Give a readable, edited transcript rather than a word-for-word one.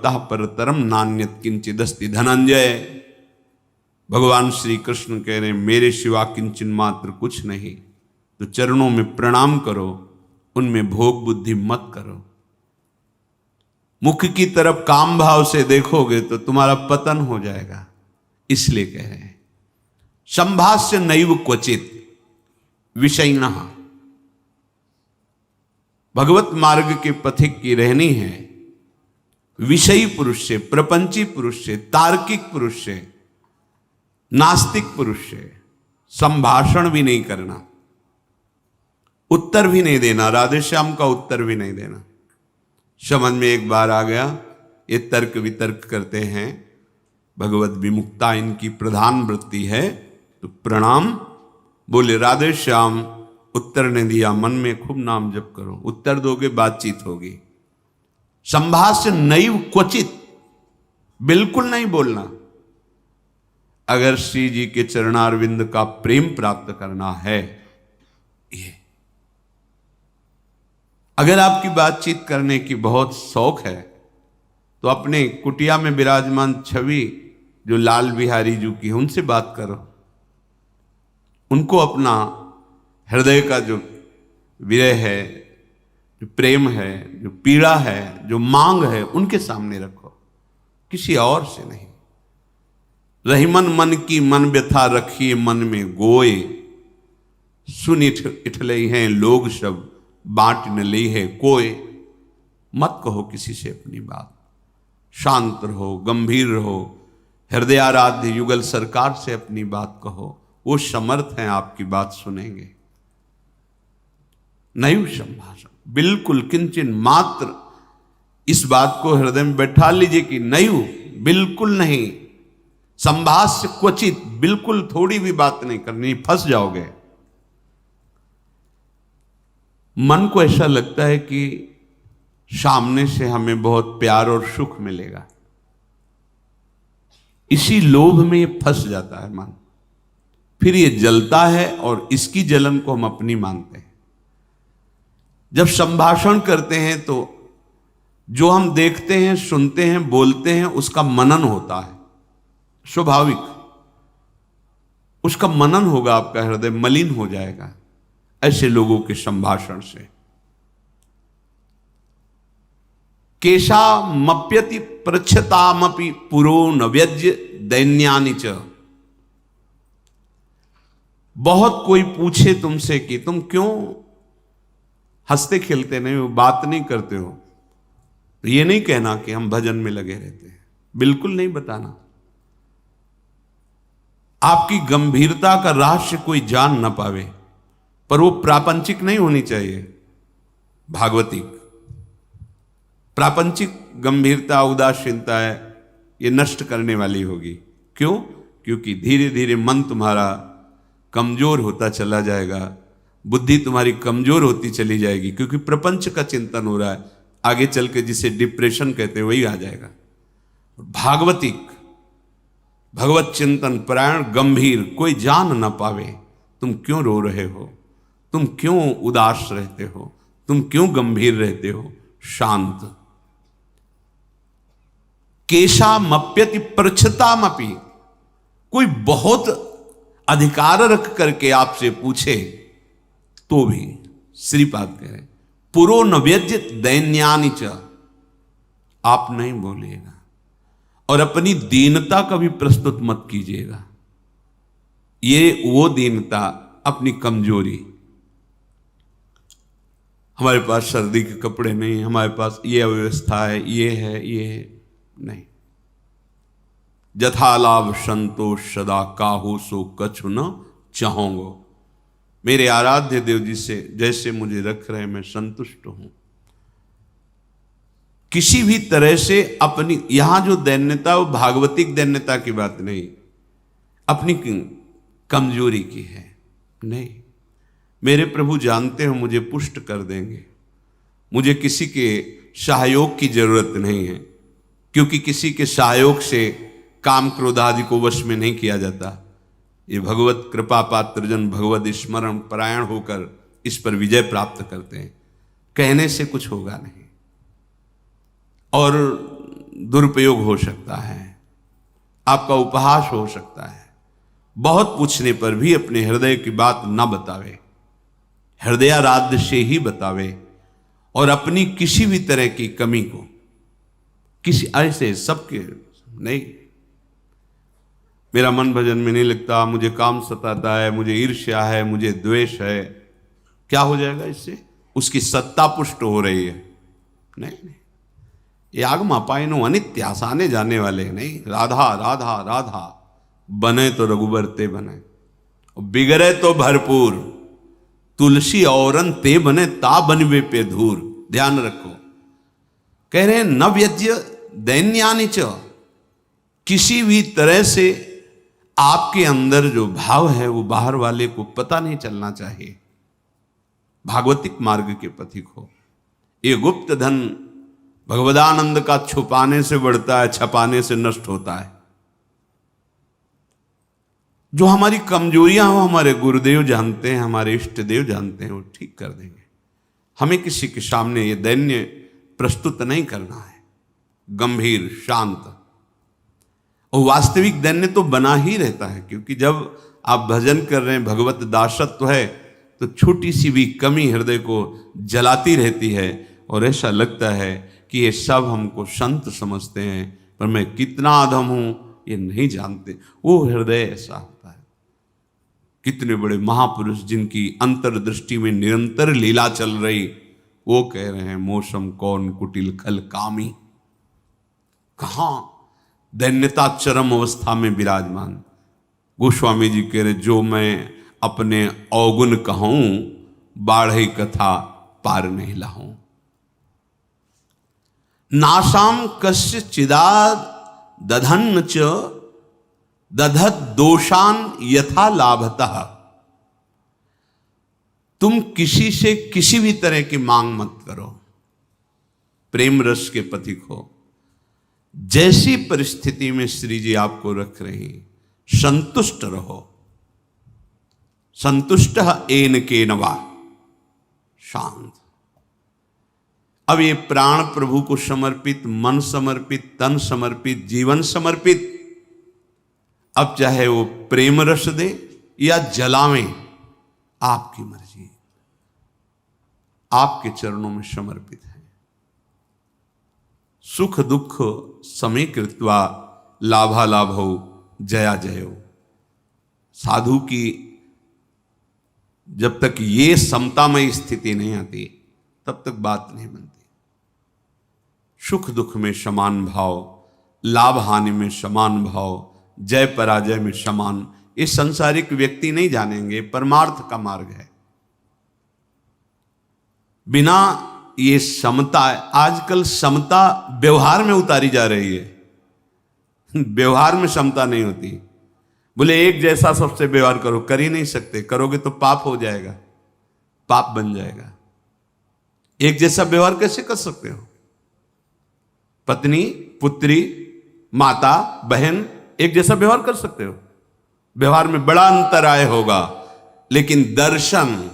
भवतः परतरम नान्यत किंचिदस्ति धनंजय। भगवान श्री कृष्ण कह रहे मेरे सिवा किंचन मात्र कुछ नहीं, तो चरणों में प्रणाम करो, उनमें भोग बुद्धि मत करो। मुख की तरफ काम भाव से देखोगे तो तुम्हारा पतन हो जाएगा। इसलिए कह रहे हैं संभाष्य नैव क्वचित विषयिणः। भगवत मार्ग के पथिक की रहनी है विषयी पुरुष से, प्रपंची पुरुष से, तार्किक पुरुष से, नास्तिक पुरुष से संभाषण भी नहीं करना, उत्तर भी नहीं देना, राधे श्याम का उत्तर भी नहीं देना। समझ में एक बार आ गया, ये तर्क वितर्क करते हैं, भगवत विमुक्ता इनकी प्रधान वृत्ति है, तो प्रणाम बोले राधे श्याम, उत्तर ने दिया, मन में खूब नाम जप करो, उत्तर दोगे बातचीत होगी। संभाष्य नैव क्वचित, बिल्कुल नहीं बोलना। अगर श्री जी के चरणारविंद का प्रेम प्राप्त करना है, ये अगर आपकी बातचीत करने की बहुत शौक है तो अपने कुटिया में विराजमान छवि जो लाल बिहारी जी की है उनसे बात करो, उनको अपना हृदय का जो विरह है, जो प्रेम है, जो पीड़ा है, जो मांग है, उनके सामने रखो, किसी और से नहीं। रही मन मन की मन व्यथा रखिए मन में गोए, सुन इठलई हैं लोग सब बांट न ली है कोई। मत कहो किसी से अपनी बात, शांत रहो, गंभीर रहो, हृदयाराध्य युगल सरकार से अपनी बात कहो, वो समर्थ हैं आपकी बात सुनेंगे। नहीं संभाषण, बिल्कुल किंचन मात्र इस बात को हृदय में बैठा लीजिए कि नहीं, बिल्कुल नहीं। संभाष्य क्वचित, बिल्कुल थोड़ी भी बात नहीं करनी, फंस जाओगे। मन को ऐसा लगता है कि सामने से हमें बहुत प्यार और सुख मिलेगा, इसी लोभ में ये फंस जाता है मन, फिर ये जलता है और इसकी जलन को हम अपनी मानते हैं। जब संभाषण करते हैं तो जो हम देखते हैं, सुनते हैं, बोलते हैं, उसका मनन होता है, स्वाभाविक उसका मनन होगा, आपका हृदय मलिन हो जाएगा ऐसे लोगों के संभाषण से। केशा मप्यति प्रच्छतामपि पुरो न व्यज्य दैन्यानि च। बहुत कोई पूछे तुमसे कि तुम क्यों हंसते खेलते नहीं हो, बात नहीं करते हो, तो ये नहीं कहना कि हम भजन में लगे रहते हैं, बिल्कुल नहीं बताना। आपकी गंभीरता का रहस्य कोई जान ना पावे, पर वो प्रापंचिक नहीं होनी चाहिए, भागवतिक। प्रापंचिक गंभीरता, उदासीनता है, ये नष्ट करने वाली होगी। क्यों? क्योंकि धीरे धीरे मन तुम्हारा कमजोर होता चला जाएगा, बुद्धि तुम्हारी कमजोर होती चली जाएगी, क्योंकि प्रपंच का चिंतन हो रहा है। आगे चल के जिसे डिप्रेशन कहते हैं वही आ जाएगा। भागवतिक, भगवत चिंतन परायण, गंभीर, कोई जान ना पावे तुम क्यों रो रहे हो, तुम क्यों उदास रहते हो, तुम क्यों गंभीर रहते हो, शांत। केशा मप्यति प्रच्छतामपि, कोई बहुत अधिकार रख करके आपसे पूछे तो भी श्रीपाद कह रहे पुरो न व्यज्यत दैन्यानि च, आप नहीं बोलिएगा और अपनी दीनता का भी प्रस्तुत मत कीजिएगा। ये वो दीनता, अपनी कमजोरी, हमारे पास सर्दी के कपड़े नहीं, हमारे पास ये अव्यवस्था है, ये है, ये है, नहीं। जथा लाभ संतोष सदा काहू सो कछु न चाहूंगो। मेरे आराध्य देव जी से जैसे मुझे रख रहे मैं संतुष्ट हूं। किसी भी तरह से अपनी, यहां जो दैन्यता वो भागवतिक दैन्यता की बात नहीं, अपनी कमजोरी की है। नहीं, मेरे प्रभु जानते हो मुझे पुष्ट कर देंगे, मुझे किसी के सहयोग की जरूरत नहीं है, क्योंकि किसी के सहयोग से काम क्रोध आदि को वश में नहीं किया जाता। ये भगवत कृपा पात्र जन भगवत स्मरण परायण होकर इस पर विजय प्राप्त करते हैं, कहने से कुछ होगा नहीं। और दुरुपयोग हो सकता है, आपका उपहास हो सकता है। बहुत पूछने पर भी अपने हृदय की बात न बतावे, हृदयाराध्य से ही बतावे, और अपनी किसी भी तरह की कमी को किसी ऐसे सबके नहीं, मेरा मन भजन में नहीं लगता, मुझे काम सताता है, मुझे ईर्ष्या है, मुझे द्वेष है, क्या हो जाएगा इससे? उसकी सत्ता पुष्ट हो रही है। नहीं, ये आगमा पाइनो अनित्य, आसाने जाने वाले नहीं। राधा राधा राधा बने तो रघुबर ते बने, बिगड़े तो भरपूर, तुलसी औरन ते बने ता बनवे पे धूर। ध्यान रखो, कह रहे हैं न व्यज्य दैन्यानि च, किसी भी तरह से आपके अंदर जो भाव है वो बाहर वाले को पता नहीं चलना चाहिए। भागवतिक मार्ग के पथिक हो। ये गुप्त धन भगवदानंद का छुपाने से बढ़ता है, छपाने से नष्ट होता है। जो हमारी कमजोरियां हो हमारे गुरुदेव जानते हैं, हमारे इष्ट देव जानते हैं, वो ठीक कर देंगे। हमें किसी के सामने ये दैन्य प्रस्तुत नहीं करना है, गंभीर शांत। और वास्तविक दैन्य तो बना ही रहता है, क्योंकि जब आप भजन कर रहे हैं, भगवत दासत्व है, तो छोटी सी भी कमी हृदय को जलाती रहती है और ऐसा लगता है कि ये सब हमको संत समझते हैं, पर मैं कितना अधम हूं ये नहीं जानते। वो हृदय ऐसा होता है। कितने बड़े महापुरुष जिनकी अंतर्दृष्टि में निरंतर लीला चल रही, वो कह रहे हैं मौसम कौन कुटिल खल कामी। कहां दैन्यता चरम अवस्था में विराजमान। गोस्वामी जी कह रहे जो मैं अपने अवगुण कहूं, बाढ़ई कथा पार नहीं लाऊं। नासाम कस्य चिदाद दधन्न च दधत दोषान यथा लाभतः। तुम किसी से किसी भी तरह की मांग मत करो, प्रेम रस के पथिक हो। जैसी परिस्थिति में श्री जी आपको रख रही, संतुष्ट रहो। संतुष्ट एन के नवा, शांत। अब ये प्राण प्रभु को समर्पित, मन समर्पित, तन समर्पित, जीवन समर्पित। अब चाहे वो प्रेम रस दे या जलावें, आपकी मर्जी, आपके चरणों में समर्पित है। सुख दुख समीकृत्वा लाभालाभो जया जयो। साधु की जब तक ये समतामय स्थिति नहीं आती, तब तक बात नहीं बनती। सुख दुख में समान भाव, लाभ हानि में समान भाव, जय पराजय में समान, ये संसारिक व्यक्ति नहीं जानेंगे। परमार्थ का मार्ग है। बिना ये समता, आजकल समता व्यवहार में उतारी जा रही है। व्यवहार में समता नहीं होती। बोले एक जैसा सबसे व्यवहार करो, कर ही नहीं सकते। करोगे तो पाप हो जाएगा, पाप बन जाएगा। एक जैसा व्यवहार कैसे कर सकते हो? पत्नी, पुत्री, माता, बहन एक जैसा व्यवहार कर सकते हो? व्यवहार में बड़ा अंतर आय होगा, लेकिन दर्शन